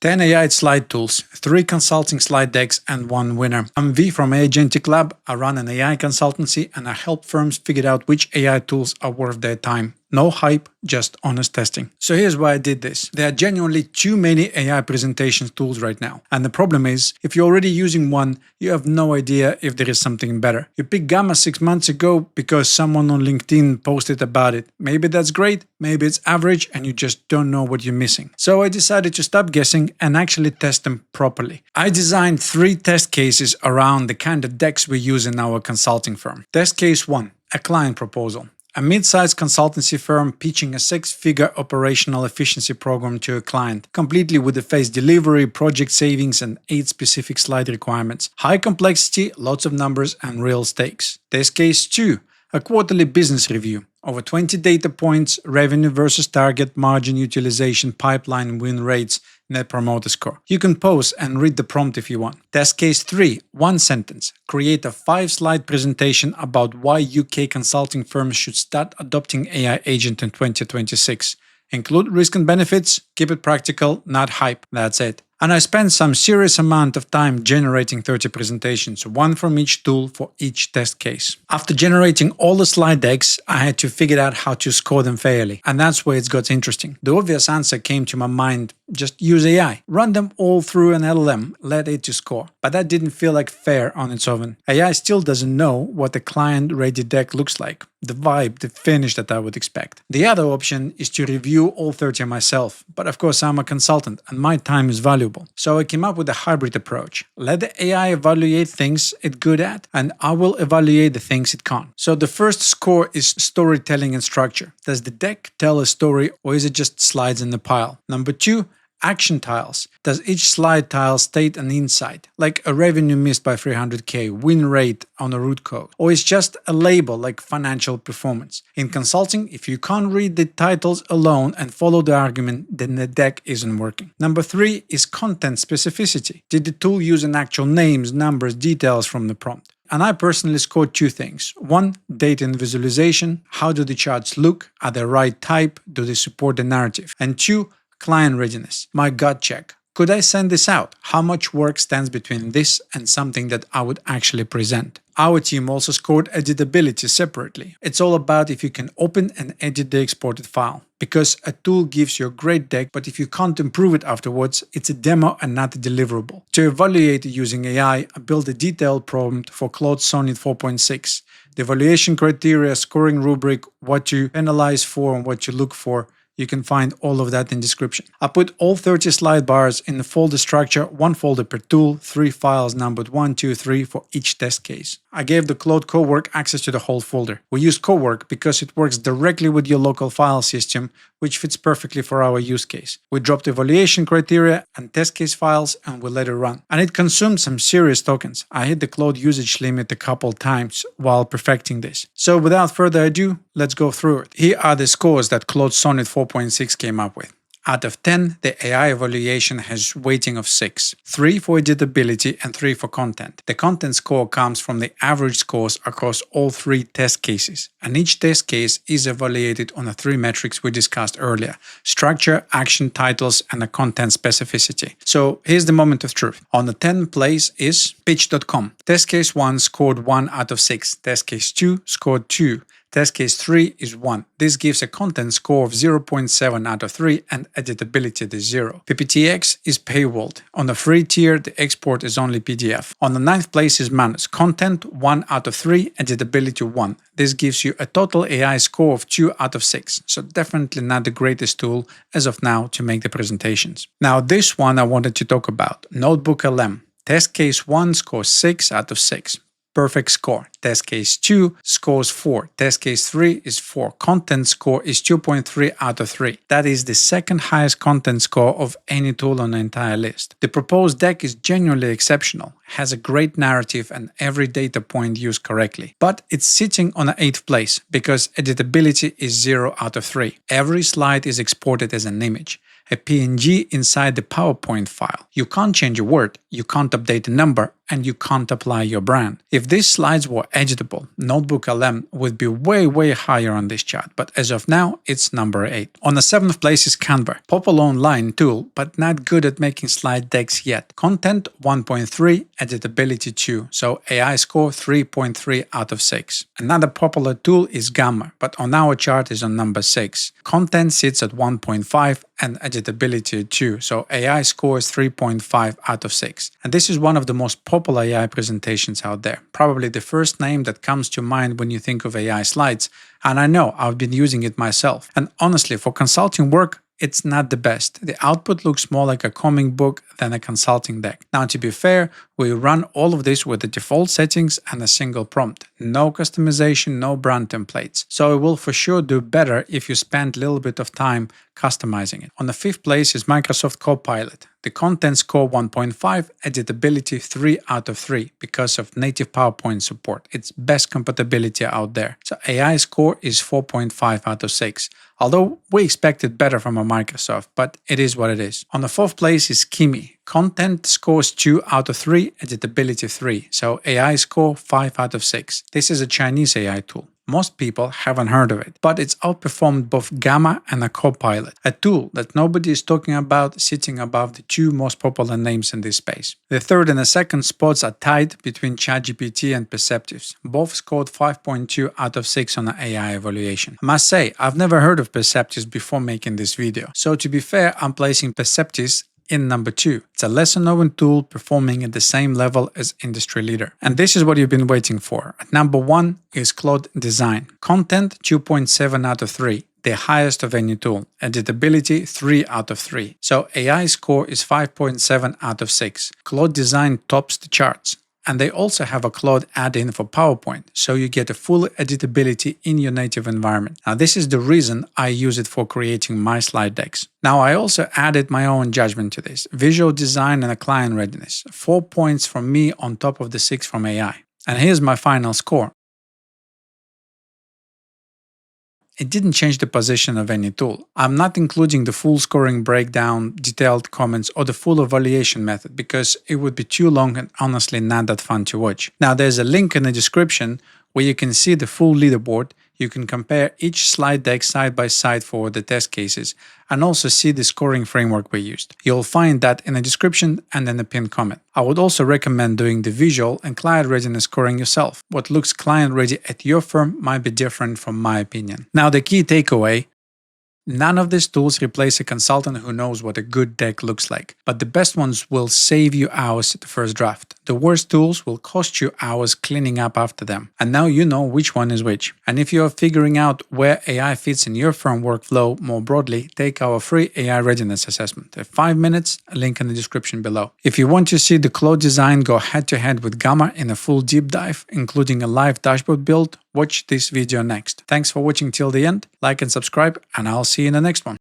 10 AI slide tools, 3 consulting slide decks, and 1 winner. I'm V from Agentic Lab. I run an AI consultancy and I help firms figure out which AI tools are worth their time. No hype, just honest testing. So here's why I did this. There are genuinely too many AI presentation tools right now. And the problem is, if you're already using one, you have no idea if there is something better. You picked Gamma 6 months ago because someone on LinkedIn posted about it. Maybe that's great, maybe it's average, and you just don't know what you're missing. So I decided to stop guessing and actually test them properly. I designed 3 test cases around the kind of decks we use in our consulting firm. Test case 1, a client proposal. A mid-sized consultancy firm pitching a 6-figure operational efficiency program to a client, completely with the phased delivery, project savings, and 8 specific slide requirements. High complexity, lots of numbers, and real stakes. Test case 2, a quarterly business review. Over 20 data points, revenue versus target, margin utilization, pipeline, win rates, net promoter score. You can pause and read the prompt if you want. Test case 3, 1 sentence. Create a 5-slide presentation about why UK consulting firms should start adopting AI agent in 2026. Include risk and benefits, keep it practical, not hype. That's it. And I spent some serious amount of time generating 30 presentations, 1 from each tool for each test case. After generating all the slide decks, I had to figure out how to score them fairly. And that's where it got interesting. The obvious answer came to my mind: just use AI. Run them all through an LLM, let it to score. But that didn't feel like fair on its own. AI still doesn't know what the client-ready deck looks like, the vibe, the finish that I would expect. The other option is to review all 30 myself. But of course, I'm a consultant and my time is valuable. So I came up with a hybrid approach. Let the AI evaluate things it's good at, and I will evaluate the things it can't. So the first score is storytelling and structure. Does the deck tell a story, or is it just slides in the pile? Number 2, action tiles. Does each slide tile state an insight, like a revenue missed by 300k, win rate on a root code, or is just a label like financial performance? In consulting, if you can't read the titles alone and follow the argument, then the deck isn't working. Number 3 is content specificity. Did the tool use an actual names, numbers, details from the prompt? And I personally scored 2 things. 1, data and visualization. How do the charts look? Are they right type? Do they support the narrative? And 2, client readiness. My gut check. Could I send this out? How much work stands between this and something that I would actually present? Our team also scored editability separately. It's all about if you can open and edit the exported file. Because a tool gives you a great deck, but if you can't improve it afterwards, it's a demo and not a deliverable. To evaluate using AI, I built a detailed prompt for Claude Design 4.6. The evaluation criteria, scoring rubric, what to analyze for and what to look for. You can find all of that in description. I put all 30 slide bars in the folder structure, 1 folder per tool, 3 files numbered 1, 2, 3 for each test case. I gave the Claude Cowork access to the whole folder. We use Cowork because it works directly with your local file system, which fits perfectly for our use case. We dropped evaluation criteria and test case files and we let it run. And it consumed some serious tokens. I hit the Claude usage limit a couple times while perfecting this. So without further ado, let's go through it. Here are the scores that Claude Sonnet 4.6 came up with. Out of 10, the AI evaluation has weighting of 6, 3 for editability and 3 for content. The content score comes from the average scores across all 3 test cases, and each test case is evaluated on the 3 metrics we discussed earlier: structure, action titles, and the content specificity. So here's the moment of truth. On the 10th place is pitch.com. Test case 1 scored 1 out of 6, test case 2 scored 2. Test case 3 is 1. This gives a content score of 0.7 out of 3 and editability is 0. PPTX is paywalled. On the free tier, the export is only PDF. On the 9th place is Manus. Content 1 out of 3, editability 1. This gives you a total AI score of 2 out of 6. So definitely not the greatest tool as of now to make the presentations. Now this one I wanted to talk about. NotebookLM. Test case 1 scores 6 out of 6. Perfect score. Test case 2 scores 4. Test case 3 is 4. Content score is 2.3 out of 3. That is the second highest content score of any tool on the entire list. The proposed deck is genuinely exceptional, has a great narrative and every data point used correctly. But it's sitting on the 8th place because editability is 0 out of 3. Every slide is exported as an image, a PNG inside the PowerPoint file. You can't change a word, you can't update a number, and you can't apply your brand. If these slides were editable, NotebookLM would be way higher on this chart, but as of now, it's number 8. On the 7th place is Canva, popular online tool, but not good at making slide decks yet. Content 1.3, editability 2, so AI score 3.3 out of 6. Another popular tool is Gamma, but on our chart is on number 6. Content sits at 1.5 and editability 2, so AI scores 3.5 out of 6. And this is one of the most popular AI presentations out there, probably the first name that comes to mind when you think of AI slides, and I know I've been using it myself. And honestly, for consulting work, it's not the best. The output looks more like a comic book than a consulting deck. Now, to be fair, we run all of this with the default settings and a single prompt. No customization, no brand templates. So it will for sure do better if you spend a little bit of time customizing it. On the 5th place is Microsoft Copilot. The content score 1.5, editability 3 out of 3 because of native PowerPoint support. It's best compatibility out there. So AI score is 4.5 out of 6. Although we expected better from a Microsoft, but it is what it is. On the 4th place is Kimi. Content scores 2 out of 3, editability 3. So AI score 5 out of 6. This is a Chinese AI tool. Most people haven't heard of it, but it's outperformed both Gamma and a Copilot, a tool that nobody is talking about, sitting above the 2 most popular names in this space. The 3rd and the 2nd spots are tied between ChatGPT and Perceptis. Both scored 5.2 out of 6 on the AI evaluation. I must say, I've never heard of Perceptis before making this video, so to be fair, I'm placing Perceptis in number 2. It's a lesser known tool performing at the same level as industry leader. And this is what you've been waiting for. At number 1 is Claude Design. Content 2.7 out of 3. The highest of any tool. Editability 3 out of 3. So AI score is 5.7 out of 6. Claude Design tops the charts. And they also have a Claude add-in for PowerPoint, so you get a full editability in your native environment. Now, this is the reason I use it for creating my slide decks. Now, I also added my own judgment to this. Visual design and a client readiness. 4 points from me on top of the 6 from AI. And here's my final score. It didn't change the position of any tool. I'm not including the full scoring breakdown, detailed comments, or the full evaluation method because it would be too long and honestly not that fun to watch. Now, there's a link in the description where you can see the full leaderboard. You can compare each slide deck side by side for the test cases and also see the scoring framework we used. You'll find that in the description and in the pinned comment. I would also recommend doing the visual and client readiness scoring yourself. What looks client ready at your firm might be different from my opinion. Now, the key takeaway: none of these tools replace a consultant who knows what a good deck looks like, but the best ones will save you hours at the first draft. The worst tools will cost you hours cleaning up after them. And now you know which one is which. And if you're figuring out where AI fits in your firm workflow more broadly, take our free AI readiness assessment. 5 minutes, a link in the description below. If you want to see the Claude Design go head-to-head with Gamma in a full deep dive, including a live dashboard build, watch this video next. Thanks for watching till the end, like and subscribe, and I'll see you in the next one.